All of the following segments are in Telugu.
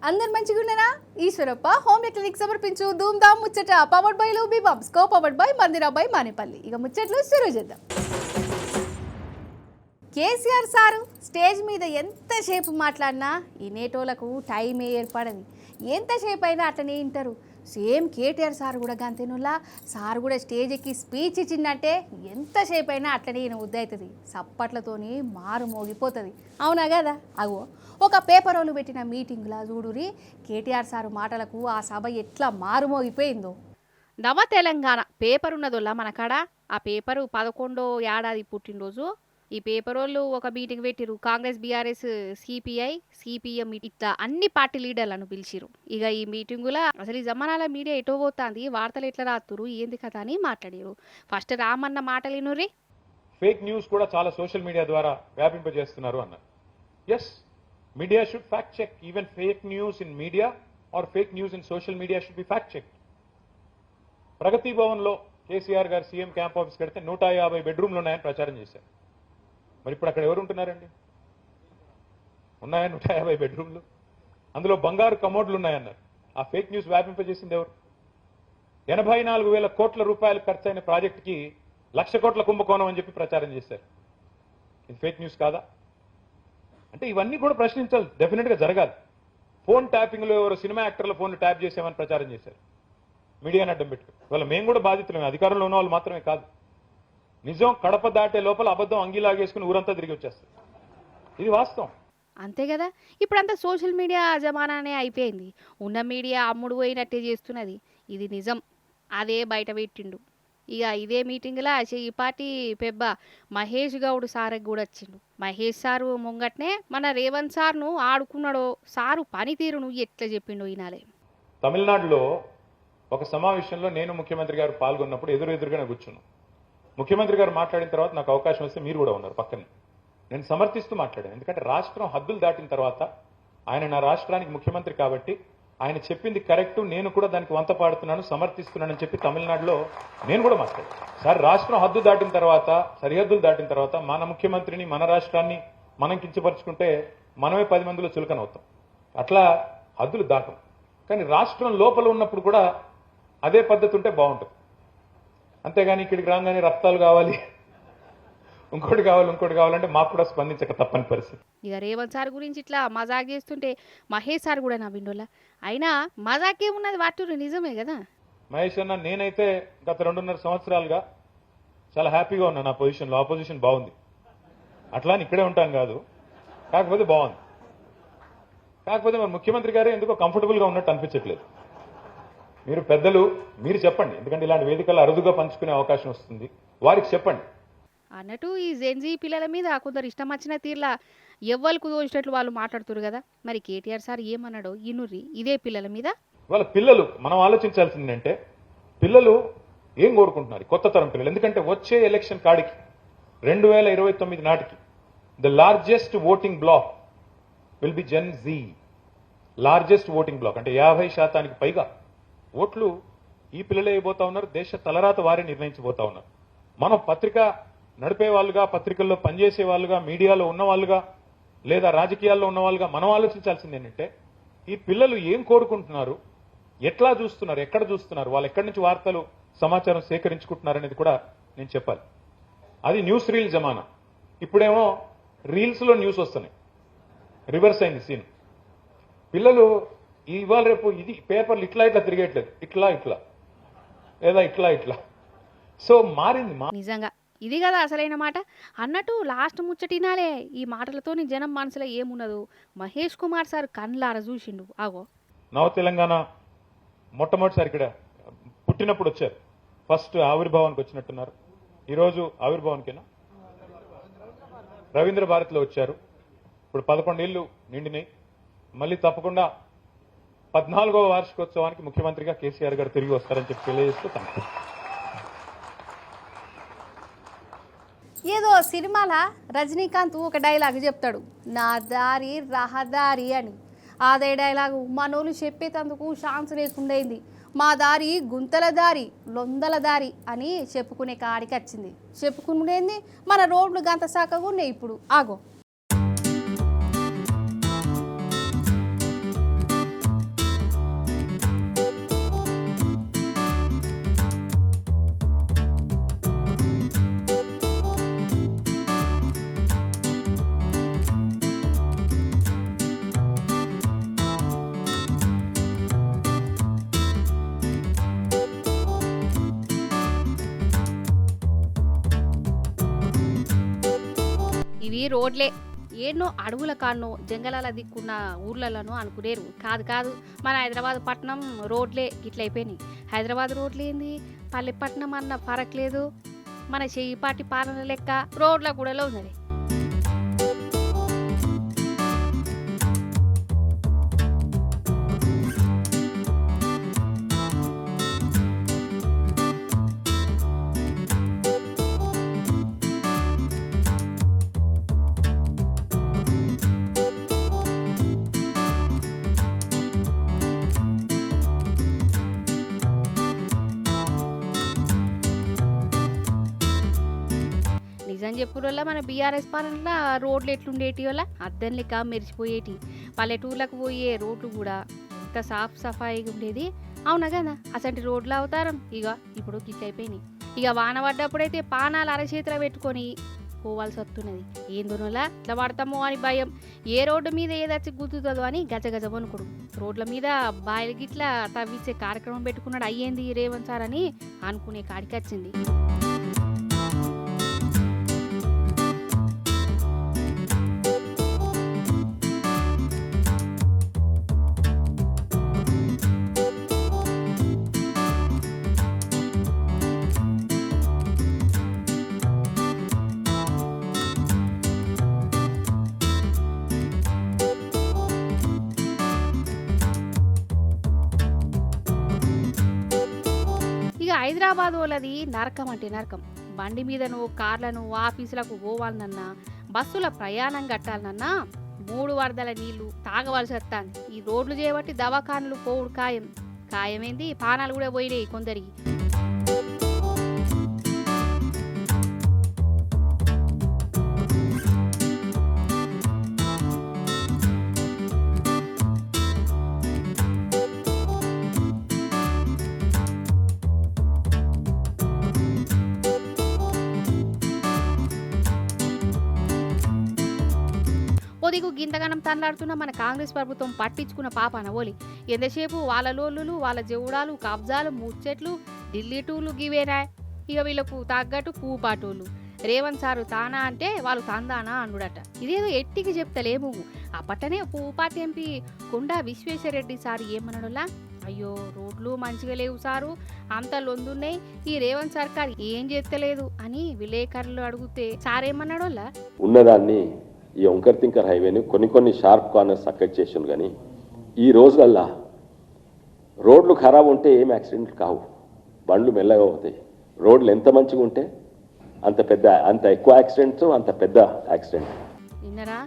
అందరు మంచిగా ఉన్నారా? ఈశ్వరప్ప హోమ్ క్లినిక్ సమర్పించు Dhoom Dhaam Muchata powered by Lubi pumps co powered by Mandira by Manepalli. ఇక ముచ్చట్లు షురూ చేద్దాం. కేసీఆర్ సారు స్టేజ్ మీద ఎంతసేపు మాట్లాడినా వినేటోళ్లకు టైమే ఏర్పడది. ఎంతసేపు అయినా అట్లనే వింటారు. సేమ్ కేటీఆర్ సార్ కూడా గంతేనులా సార్ కూడా స్టేజ్ ఎక్కి స్పీచ్ ఇచ్చిందంటే ఎంతసేపు అయినా అట్లనే ఈయన ఉద్దవుతుంది. సప్పట్లతోని మారు మోగిపోతుంది. అవునా కదా? అగో ఒక పేపర్ వాళ్ళు పెట్టిన మీటింగ్లా చూడురి కేటీఆర్ సారు మాటలకు ఆ సభ ఎట్లా మారుమోగిపోయిందో. నవ తెలంగాణ పేపర్ ఉన్నదోలా మన కాడ. ఆ పేపరు 11వ ఏడాది పుట్టినరోజు. ఈ పేపర్ వాళ్ళు ఒక మీటింగ్ పెట్టిరు. కాంగ్రెస్, బీఆర్ఎస్, సిపిఐ, సిపిఎం ఇట్లా అన్ని పార్టీ లీడర్లను పిలిచిరు. ఇక ఈ మీటింగుల అసలు ఈ జమానాల మీడియా ఎటో పోతుంది, వార్తలు ఎట్లా రాస్తురు, ఏంది కదా అని మాట్లాడారు. ఫస్ట్ రామన్న మాటలు వినుర్రి. ఫేక్ న్యూస్ కూడా చాలా సోషల్ మీడియా ద్వారా వ్యాపింపజేస్తున్నారు అన్నారు. Yes, media should fact check. Even fake news in media or fake news in social media should be fact check. ప్రగతి భవన్లో కేసీఆర్ గారు సీఎం క్యాంప్ ఆఫీస్ కడితే 150 బెడ్రూమ్లు ఉన్నాయని ప్రచారం చేశారు. మరి ఇప్పుడు అక్కడ ఎవరు ఉంటున్నారండి? ఉన్నాయా 150 బెడ్రూమ్లు? అందులో బంగారు కమోడ్లు ఉన్నాయన్నారు. ఆ ఫేక్ న్యూస్ వ్యాపింపజేసింది ఎవరు? 84,000 కోట్ల రూపాయలు ఖర్చయిన ప్రాజెక్టుకి 1,00,000 కోట్ల కుంభకోణం అని చెప్పి ప్రచారం చేశారు. ఇది ఫేక్ న్యూస్ కాదా? అంటే ఇవన్నీ కూడా ప్రశ్నించాలి, డెఫినెట్గా జరగాలి. ఫోన్ ట్యాపింగ్లో ఎవరు సినిమా యాక్టర్ల ఫోన్లు ట్యాప్ చేసామని ప్రచారం చేశారు. మీడియాని అడ్డం పెట్టుకుని వాళ్ళ మేము కూడా బాధితులమే, అధికారంలో ఉన్న వాళ్ళు మాత్రమే కాదు. నిజం కడప దాటే లోపల అబద్ధం అంగీలాగేసుకుని ఊరంతా తిరిగి వచ్చేస్తారు. ఇది వాస్తవం. అంతే కదా? ఇప్పుడంతా సోషల్ మీడియా జమానానే అయిపోయింది. ఉన్న మీడియా అమ్ముడు పోయినట్టే చేస్తున్నది. ఇది నిజం, అదే బయట పెట్టిండు. ఇక ఇదే మీటింగ్లా ఈ పార్టీ పెబ్బ మహేష్ గౌడ్ సార్కి కూడా వచ్చిండు. మహేష్ సారు ముంగట్నే మన రేవంత్ సార్ను ఆడుకున్నాడో, సారు పనితీరును ఎట్లా చెప్పిండో వినాలే. తమిళనాడులో ఒక సమావేశంలో నేను ముఖ్యమంత్రి గారు పాల్గొన్నప్పుడు ఎదురుగానే కూర్చున్నాను. ముఖ్యమంత్రి గారు మాట్లాడిన తర్వాత నాకు అవకాశం వస్తే మీరు కూడా ఉన్నారు పక్కన. నేను సమర్థిస్తూ మాట్లాడాను. ఎందుకంటే రాష్ట్రం హద్దులు దాటిన తర్వాత ఆయన నా రాష్ట్రానికి ముఖ్యమంత్రి కాబట్టి ఆయన చెప్పింది కరెక్ట్, నేను కూడా దానికి వంత పాడుతున్నాను, సమర్థిస్తున్నానని చెప్పి తమిళనాడులో నేను కూడా మాట్లాడాను. సార్, రాష్ట్రం హద్దు దాటిన తర్వాత, సరిహద్దులు దాటిన తర్వాత మన ముఖ్యమంత్రిని, మన రాష్ట్రాన్ని మనం కించపరుచుకుంటే మనమే 10 మందిలో చులకనవుతాం. అట్లా హద్దులు దాటం. కానీ రాష్ట్రం లోపల ఉన్నప్పుడు కూడా అదే పద్ధతి ఉంటే బాగుంటుంది. అంతేగాని ఇక్కడికి రాగానే రక్తాలు కావాలి, ఇంకోటి కావాలంటే మాకు కూడా స్పందించక తప్పని పరిస్థితి. ఇక రేవంత్ సార్ గురించి ఇట్లా మజాక్ చేస్తుంటే మహేష్ సార్ కూడా నవ్విండోలా. అయినా మజాకే ఉన్నది, వాటూరు నిజమే కదా. మహేష్ అన్న, నేనైతే గత 2.5 సంవత్సరాలుగా చాలా హ్యాపీగా ఉన్నాను. నా పొజిషన్లో ఆపోజిషన్ బాగుంది. అట్లా అని ఇక్కడే ఉంటాను కాదు, కాకపోతే బాగుంది. కాకపోతే మరి ముఖ్యమంత్రి గారే ఎందుకో కంఫర్టబుల్గా ఉన్నట్టు అనిపించట్లేదు. మీరు పెద్దలు, మీరు చెప్పండి. ఎందుకంటే ఇలాంటి వేదికలు అరుదుగా పంచుకునే అవకాశం వస్తుంది, వారికి చెప్పండి అన్నట్టు. ఈ జెన్జీ పిల్లల మీద కొందరు ఇష్టం వచ్చిన తీర్లా ఎవ్వరికి దోచినట్లు వాళ్ళు మాట్లాడుతున్నారు కదా. మరి కేటీఆర్ సార్ ఏమన్నాడో ఇనుర్రి ఇదే పిల్లల మీద. వాళ్ళ పిల్లలు మనం ఆలోచించాల్సింది అంటే పిల్లలు ఏం కోరుకుంటున్నారు, కొత్త తరం పిల్లలు. ఎందుకంటే వచ్చే ఎలక్షన్ కాడికి 2029 నాటికి the largest voting block will be Gen Z. Largest voting block అంటే 50% పైగా ఓట్లు ఈ పిల్లలే అయిపోతా ఉన్నారు. దేశ తలరాత వారే నిర్ణయించబోతా ఉన్నారు. మనం పత్రిక నడిపే వాళ్ళుగా, పత్రికల్లో పనిచేసే వాళ్ళుగా, మీడియాలో ఉన్న వాళ్ళుగా, లేదా రాజకీయాల్లో ఉన్న వాళ్ళుగా మనం ఆలోచించాల్సింది ఏంటంటే ఈ పిల్లలు ఏం కోరుకుంటున్నారు, ఎట్లా చూస్తున్నారు, ఎక్కడ చూస్తున్నారు, వాళ్ళు ఎక్కడి నుంచి వార్తలు సమాచారం సేకరించుకుంటున్నారు అనేది కూడా నేను చెప్పాలి. అది న్యూస్ రీల్ జమానా. ఇప్పుడేమో రీల్స్ లో న్యూస్ వస్తున్నాయి. రివర్స్ అయింది సీన్. పిల్లలు ఇవాళ రేపు ఇది పేపర్లు ఇట్లా తిరిగేట్లేదు, ఇట్లా లేదా ఇట్లా. సో మారింది. నిజంగా ఇది కదా అసలైన మాట. అన్నట్టు లాస్ట్ ముచ్చటినాలే ఈ మాటలతోని జనం మనసులో ఏమున్నదో మహేష్ కుమార్ సార్ కళ్ళారా చూసిండు. ఆగో, నవ తెలంగాణ మొట్టమొదటిసారి ఇక్కడ పుట్టినప్పుడు వచ్చారు. ఫస్ట్ ఆవిర్భావానికి వచ్చినట్టున్నారు. ఈరోజు ఆవిర్భావానికేనా రవీంద్ర భారతిలో వచ్చారు. ఇప్పుడు 11 ఏళ్లు నిండినాయి. మళ్ళీ తప్పకుండా 14వ వార్షికోత్సవానికి ముఖ్యమంత్రిగా కేసీఆర్ గారు తిరిగి వస్తారని చెప్పి తెలియజేస్తూ తను ఏదో సినిమాల రజనీకాంత్ ఒక డైలాగ్ చెప్తాడు, నా దారి రహదారి అని. అదే డైలాగు మనోళ్ళు చెప్పేటందుకు ఛాన్స్ లేకుండైంది. మా దారి గుంతల దారి, లొందల దారి అని చెప్పుకునే కాడికి వచ్చింది. చెప్పుకునేది మన రోడ్లు గంత సాకగా ఉన్నాయి ఇప్పుడు. ఆగో, రోడ్లే ఎన్నో అడవుల కాన్నో జంగలాల దిక్కున్న ఊర్లలోనో అనుకునేరు. కాదు కాదు, మన హైదరాబాద్ పట్టణం రోడ్లే గిట్లయిపోయినాయి. హైదరాబాద్ రోడ్లు ఏంది, పల్లె పట్టణం అన్న ఫరక్ లేదు. మన చెయ్యిపాటి పాలన లెక్క రోడ్ల కూడా ఉన్నది. నిజం చెప్పురోళ్ళ మన బీఆర్ఎస్ పాలనలో రోడ్లు ఎట్లుండేటి వల్ల అద్దం లెక్క మెరిచిపోయేటి. పల్లెటూర్లకు పోయే రోడ్లు కూడా ఎంత సాఫ్ సఫాయిగా ఉండేది. అవునా కదా, అసంటి రోడ్లు అవతారం ఇప్పుడు గిట్లయిపోయినాయి. వాన పడ్డప్పుడైతే పానాలు అరచేతిలో పెట్టుకొని పోవాల్సి వస్తున్నది. ఏందునలా ఇట్లా పడతామో అని భయం. ఏ రోడ్డు మీద ఏదచ్చి గుద్దుతుందో అని గజగజ వణుకుడు. రోడ్ల మీద బాయిలు గిట్లా తవ్వించే కార్యక్రమం పెట్టుకున్నాడు. అయ్యేంది రేవంత్ సార్ అని అనుకునే కాడికి వచ్చింది. హైదరాబాద్ వాళ్ళది నరకం అంటే నరకం. బండి మీదను కార్లను ఆఫీసులకు పోవాలనన్నా బస్సుల ప్రయాణం కట్టాలనన్నా 3 వరదల నీళ్లు తాగవలసి వస్తాంది. ఈ రోడ్లు చేయబట్టి దవాఖానలు పోవుడు ఖాయమైంది. పానాలు కూడా పోయినాయి కొందరికి. పొదిగు గింతగనం తనలాడుతున్న మన కాంగ్రెస్ ప్రభుత్వం పట్టించుకున్న పాపాన ఓలి. ఎంతసేపు వాళ్ళ లోళ్ళు, వాళ్ళ జవుడాలు, కబ్జాలు, ముచ్చట్లు, ఢిల్లీ టూర్లు గివేనా. వీళ్ళకు తగ్గట్టు పూపాటోళ్ళు. రేవంత్ సారు తానా అంటే వాళ్ళు తందానా అనుడట. ఇదేదో ఎట్టికి చెప్తలేము. అప్పటనే పూపాటి ఎంపీ కొండా విశ్వేశ్వరరెడ్డి సారు ఏమనడోలా, అయ్యో రోడ్లు మంచిగా లేవు సారు, అంత లొందున్నాయి, ఈ రేవంత్ సర్కార్ ఏం చేస్తలేదు అని విలేకరులు అడిగితే సారేమన్నాడోలా, ఉన్నదాన్ని ఈ ఓంకర్ తింకర్ హైవేని కొన్ని షార్ప్ కార్నర్స్ అక్కడి చేసాను. కానీ ఈ రోజులల్లా రోడ్లు ఖరాబ్ ఉంటే ఏం యాక్సిడెంట్లు కావు, బండ్లు మెల్లగా అవుతాయి. రోడ్లు ఎంత మంచిగా ఉంటే అంత ఎక్కువ యాక్సిడెంట్స్, అంత పెద్ద యాక్సిడెంట్. విన్నరా,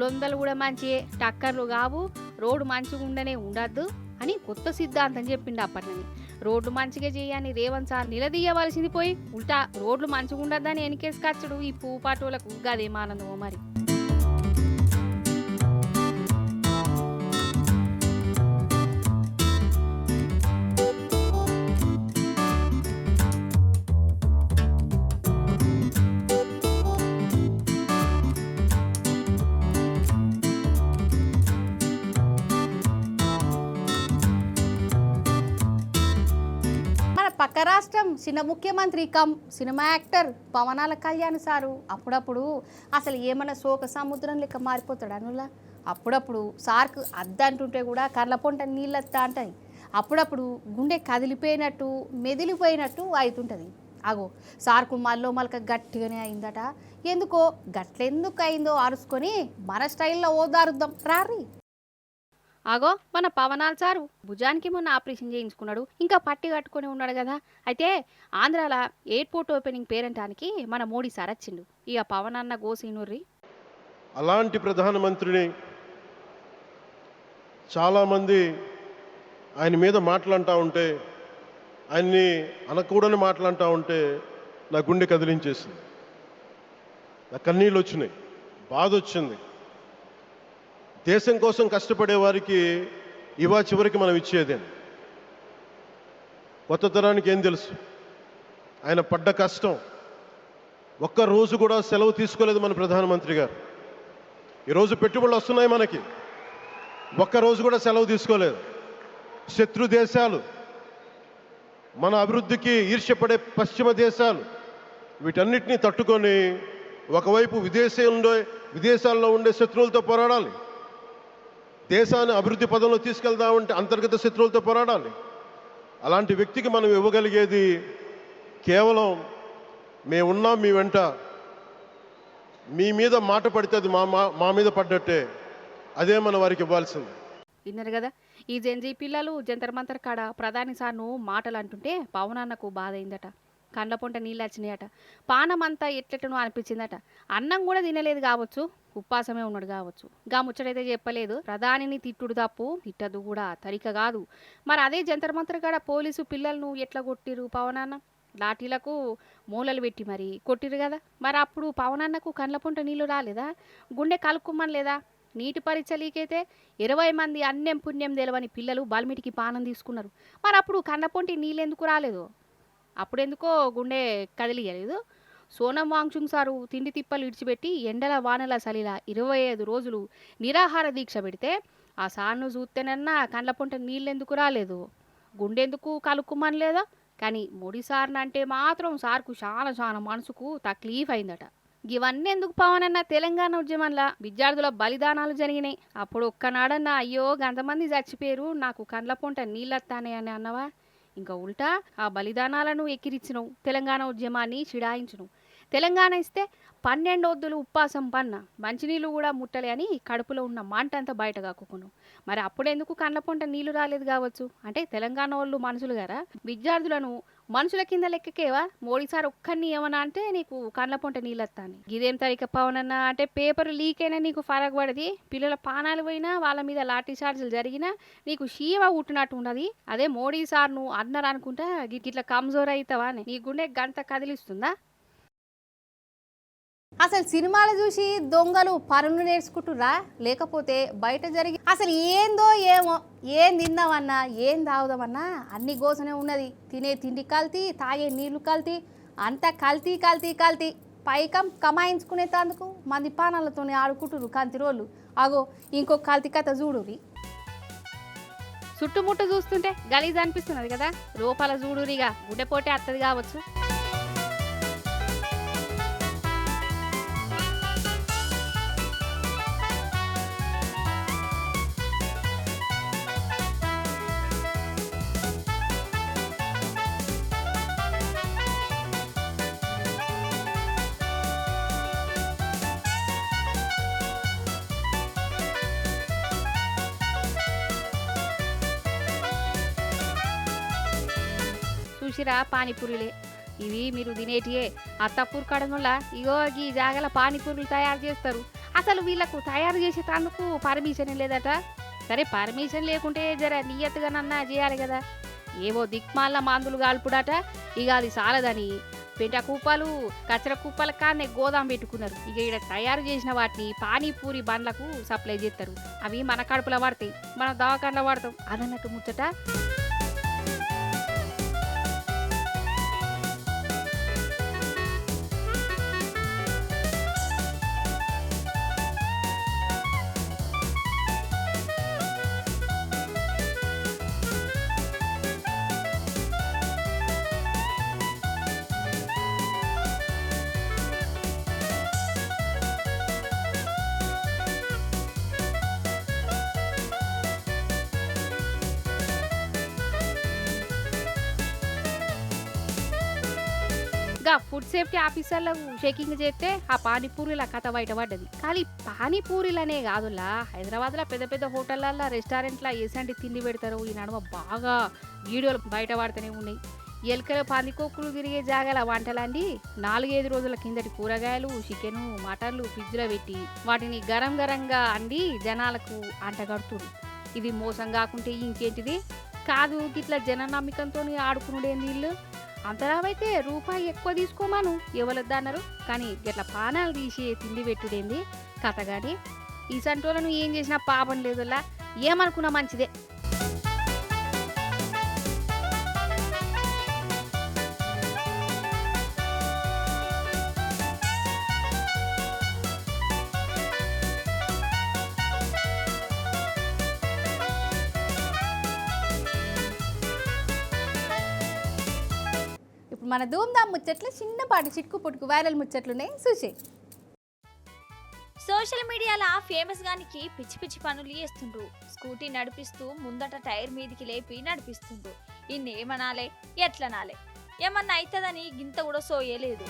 లొందలు కూడా మంచియే, టక్కర్లు కావు, రోడ్డు మంచిగా ఉండనే ఉండద్దు అని కొత్త సిద్ధాంతం చెప్పిండు అప్పట్లని. రోడ్లు మంచిగా చేయని రేవంత్ సార్ నిలదీయవలసింది పోయి ఉల్టా రోడ్లు మంచిగా ఉండద్దని ఎనికేసుకచ్చుడు ఈ పూపాటోలకు గదేం ఆనందమో మరి. పక్క రాష్ట్రం చిన్న ముఖ్యమంత్రి సినిమా యాక్టర్ పవనాల కళ్యాణ్ సారు అప్పుడప్పుడు అసలు ఏమన్నా శోక సముద్రం లెక్క మారిపోతాడు అనులా. అప్పుడప్పుడు సార్కు అద్దంటుంటే కూడా కళ్ళ పొంట నీళ్ళెత్తా అంటాయి. అప్పుడప్పుడు గుండె కదిలిపోయినట్టు మెదిలిపోయినట్టు అవుతుంటుంది. సార్కు మల్లక గట్టిగానే అయిందట. ఎందుకో గట్లెందుకు అయిందో అరుచుకొని మన స్టైల్లో ఓదారుద్దాం రారి. మన పవనాల్ సారు భుజానికి మొన్న ఆపరేషన్ చేయించుకున్నాడు, ఇంకా పట్టి కట్టుకొని ఉన్నాడు కదా. అయితే ఆంధ్రాల ఎయిర్పోర్ట్ ఓపెనింగ్ పేరంటానికి మన మోడీ సార్ వచ్చిండు. పవనన్న గోసీనుర్రి. అలాంటి ప్రధానమంత్రిని చాలామంది ఆయన మీద మాట్లాడుతూ ఉంటే, ఆయన్ని అనకూడని మాట్లాడుతూ ఉంటే నా గుండె కదిలించేసింది, నా కన్నీళ్ళు వచ్చినాయి, బాధ వచ్చింది. దేశం కోసం కష్టపడే వారికి చివరికి మనం ఇచ్చేదే. కొత్త తరానికి ఏం తెలుసు ఆయన పడ్డ కష్టం. ఒక్కరోజు కూడా సెలవు తీసుకోలేదు మన ప్రధానమంత్రి గారు. ఈరోజు పెట్టుబడులు వస్తున్నాయి మనకి, ఒక్కరోజు కూడా సెలవు తీసుకోలేదు. శత్రు దేశాలు, మన అభివృద్ధికి ఈర్ష్యపడే పశ్చిమ దేశాలు, వీటన్నిటినీ తట్టుకొని ఒకవైపు విదేశాల్లో ఉండే శత్రువులతో పోరాడాలి, దేశాన్ని అభివృద్ధి పదంలో తీసుకెళ్దామంటే అంతర్గత శత్రువులతో పోరాడాలి. అలాంటి వ్యక్తికి మనం ఇవ్వగలిగేది కేవలం మేమున్నాం మీ వెంట, మీ మీద మాట పడితే అది మా మీద పడ్డట్టే, అదే మనం వారికి ఇవ్వాల్సింది. విన్నారు కదా, ఈ జెన్జీ పిల్లలు జంతర్ మంతర్ కాడ ప్రధాని సార్ను మాటలు అంటుంటే పవన్ అన్నకు బాధ అయిందట. కండ్ల పొంట నీళ్ళు వచ్చినాయట. పానం అంతా ఎట్లెట్లనో అనిపించిందట. అన్నం కూడా తినలేదు కావచ్చు, ఉప్పాసమే ఉన్నాడు కావచ్చు. గా ముచ్చటైతే చెప్పలేదు. ప్రధానిని తిట్టుడు తప్పు, తిట్టదు కూడా తరిక కాదు. మరి అదే జంతర్ మంతర్ కాడ పోలీసు పిల్లలను ఎట్లా కొట్టిరు పవన్ అన్న? లాఠీలకు మూలలు పెట్టి మరి కొట్టిరు కదా. మరి అప్పుడు పవన్ అన్నకు కండ్ల పొంట నీళ్ళు రాలేదా? గుండె కలుక్కుమని లేదా? నీటి పరీక్ష లీకైతే 20 మంది అన్నం పుణ్యం తెలవని పిల్లలు బల్మిటికి పానం తీసుకున్నారు. మరి అప్పుడు కండ్లపొంటి నీళ్ళు ఎందుకు రాలేదు? అప్పుడెందుకో గుండె కదిలియలేదు? సోనం వాంగ్చుంగ్ సారు తిండి తిప్పలు ఇడిచిపెట్టి ఎండల వానల చలిలా 25 రోజులు నిరాహార దీక్ష పెడితే ఆ సార్ను చూస్తేనన్నా కండ్లపొంట నీళ్ళెందుకు రాలేదు? గుండెందుకు కలుక్కుమని లేదా? కానీ మోడీ సార్ని అంటే మాత్రం సార్కు చాలా మనసుకు తక్లీఫ్ అయిందట. ఇవన్నీ ఎందుకు పవన్ అన్న? తెలంగాణ ఉద్యమంలో విద్యార్థుల బలిదానాలు జరిగినాయి. అప్పుడు ఒక్కనాడన్నా అయ్యో గంతమంది చచ్చిపోయారు, నాకు కండ్ల పొంట నీళ్ళొత్తానే అని అన్నవా? ఇంకా ఉల్టా ఆ బలిదానాలను ఎక్కిరించినవు, తెలంగాణ ఉద్యమాన్ని చిడాయించును. తెలంగాణ ఇస్తే 12 వద్దులు ఉప్పాసం పన్న, మంచినీళ్ళు కూడా ముట్టలే అని కడుపులో ఉన్న మంట అంతా బయట కక్కుకున్నావు. మరి అప్పుడెందుకు కండ్ల పొంట నీళ్లు రాలేదు కావచ్చు? అంటే తెలంగాణ వాళ్ళు మనుషులు గారా? విద్యార్థులను మనుషుల కింద లెక్కకేవా? మోడీ సార్ ఒక్కరిని ఏమన్నా అంటే నీకు కండ్ల పొంట నీళ్ళొత్తాని. ఇదేం తరిక పవన్ అన్న? అంటే పేపర్ లీక్ అయినా నీకు ఫరక్ పడది, పిల్లల పానాలు పోయినా వాళ్ళ మీద లాఠీ చార్జీలు జరిగినా నీకు షీవ ఉట్టినట్టు ఉండదు. అదే మోడీ సార్ నువ్వు అన్నారు అనుకుంటా ఇట్లా కమ్జోర్ అవుతావా అని నీ గుండె గంట కదిలిస్తుందా? అసలు సినిమాలు చూసి దొంగలు పనులు నేర్చుకుంటురా, లేకపోతే బయట జరిగి అసలు ఏందో ఏమో, ఏం తిందామన్నా ఏం తాగుదామన్నా అన్ని గోసనే ఉన్నది. తినే తిండి కల్తీ, తాగే నీళ్లు కల్తీ, అంతా కల్తీ. పైకం కమాయించుకునేందుకు మంది పానాలతో ఆడుకుంటురు కంతిరోళ్ళు. అగో ఇంకొక కల్తీ కథ చూడురి. చుట్టుముట్టు చూస్తుంటే గలీజ్ అనిపిస్తున్నది కదా, లోపల చూడురిగా గుడ్డెపోటే అత్తది కావచ్చు. చూసిరా పానీపూరిలే ఇవి, మీరు తినేటియే. అత్తపూర్ కడనుల ఇగో ఈ జాగల పానీపూరులు తయారు చేస్తారు. అసలు వీళ్ళకు తయారు చేసేటందుకు పర్మిషన్ లేదట. సరే పర్మిషన్ లేకుంటే జర నియత్తుగానన్నా చేయాలి కదా. ఏవో దిక్మాల మందులు కాల్పుడట. ఇక అది చాలదని పెంట కుప్పలు కచ్చర కుప్పల కాన్నే గోదాం పెట్టుకున్నారు. ఇక ఇక్కడ తయారు చేసిన వాటిని పానీపూరి బండ్లకు సప్లై చేస్తారు. అవి మన కడుపులో పడతాయి, మన దవాఖానలో వాడతాం అదన్నట్టు ముచ్చట. గా ఫుడ్ సేఫ్టీ ఆఫీసర్లకు చెకింగ్ చేస్తే ఆ పానీపూరిల కథ బయటపడ్డది. కానీ పానీపూరిలనే కాదులా, హైదరాబాద్లో పెద్ద హోటళ్ళల్లో రెస్టారెంట్లో ఏసంటి తిండి పెడతారు. ఈ నడుమ బాగా వీడియోలు బయటపడుతూనే ఉన్నాయి. ఎలుకలు పందికొక్కులు తిరిగే జాగాల వంటలండి 4-5 రోజుల కిందటి కూరగాయలు, చికెను, మటన్లు ఫ్రిడ్జ్లో పెట్టి వాటిని గరంగా అండి జనాలకు అంటగడుతురు. ఇది మోసం కాకుంటే ఇంకేంటిది కాదు. గిట్లా జన నమ్మకంతో ఆడుకునుడేంది వీళ్ళు. అంతలావైతే రూపాయి ఎక్కువ తీసుకోమాను ఎవరొద్దన్నారు, కానీ గిట్ల పానాలు తీసి తిండి పెట్టుడేంది కథ. కానీ ఈ సంటోలను ఏం చేసినా పాపం లేదులా, ఏమనుకున్నా మంచిదే. మన ధూమ్ధామ్ ముచ్చట్లు చిన్నపాటి చిట్కు పుట్టుకు వైరల్ ముచ్చట్లున్నాయి చూసే. సోషల్ మీడియాలో ఫేమస్ గానికి పిచ్చి పిచ్చి పనులు చేస్తుండ్రు. స్కూటీ నడిపిస్తూ ముందట టైర్ మీదికి లేపి నడిపిస్తుండ్రు. ఇన్నేమనాలే ఎట్లనాలే, ఏమన్నా అవుతుందని గింత కూడా సోయలేదు.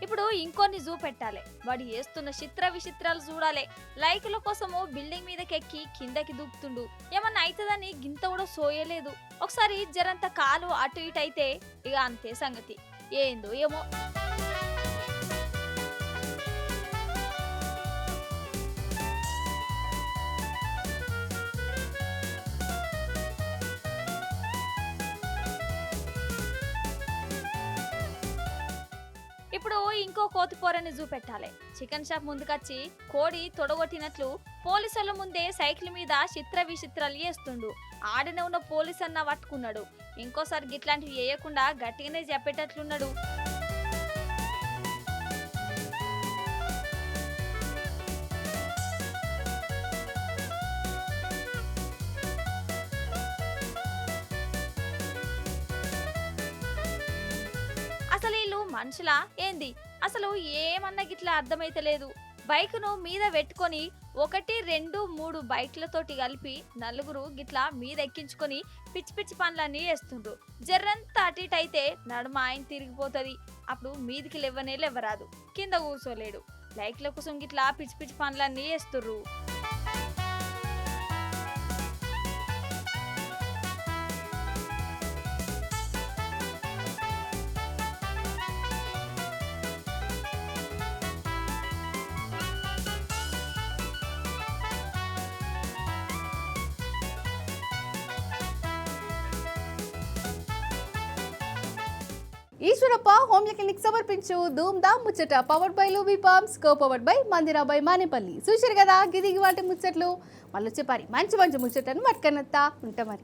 ఇప్పుడు ఇంకొన్ని చూపెట్టాలి. వాడు చేస్తున్న చిత్ర విచిత్రాలు చూడాలి. లైకుల కోసము బిల్డింగ్ మీదకెక్కి కిందకి దూకుతుండు. ఏమన్నా అవుతుందని గింత కూడా సోయలేదు. ఒకసారి జరంత కాలు అటు ఇటు అయితే ఇక అంతే సంగతి. ఏందో ఏమో. ఇప్పుడు ఇంకో కోతిపోరని చూపెట్టాలి. చికెన్ షాప్ ముందుకొచ్చి కోడి తొడగొట్టినట్లు పోలీసుల ముందే సైకిల్ మీద చిత్ర విచిత్రాలు చేస్తుండు. ఆడనే ఉన్న పోలీస్ అన్న పట్టుకున్నాడు. ఇంకోసారి గిట్లాంటివి వేయకుండా గట్టిగానే చెప్పేటట్లున్నాడు. అసలు వీళ్ళు మనుషులా ఏంది? అసలు ఏమన్నా గిట్లా అర్థమైతలేదు. బైక్ను మీద పెట్టుకొని 1, 2, 3 బైక్లతోటి కలిపి నలుగురు గిట్లా మీద ఎక్కించుకొని పిచ్చి పిచ్చి పనులన్నీ వేస్తుండ్రు. జర్రంతా అటు ఇటు అయితే నడుమ ఆయన తిరిగిపోతుంది. అప్పుడు మీదికి లేవరాదు, కింద కూర్చోలేడు. లైక్ల కోసం గిట్లా పిచ్చి పిచ్చి పనులన్నీ వేస్తుర్రు. ఈశ్వరప్ప హోమ్లీ క్లినిక్ సమర్పించు Dhoom Dhaam Muchata powered by Lubi pumps, co powered by Mandira by Manepalli. చూశారు కదా గిదిగి వాటి ముచ్చట్లు. మళ్ళీ వచ్చే మంచి మంచి ముచ్చటను పట్టుకనెత్తా ఉంటా మరి.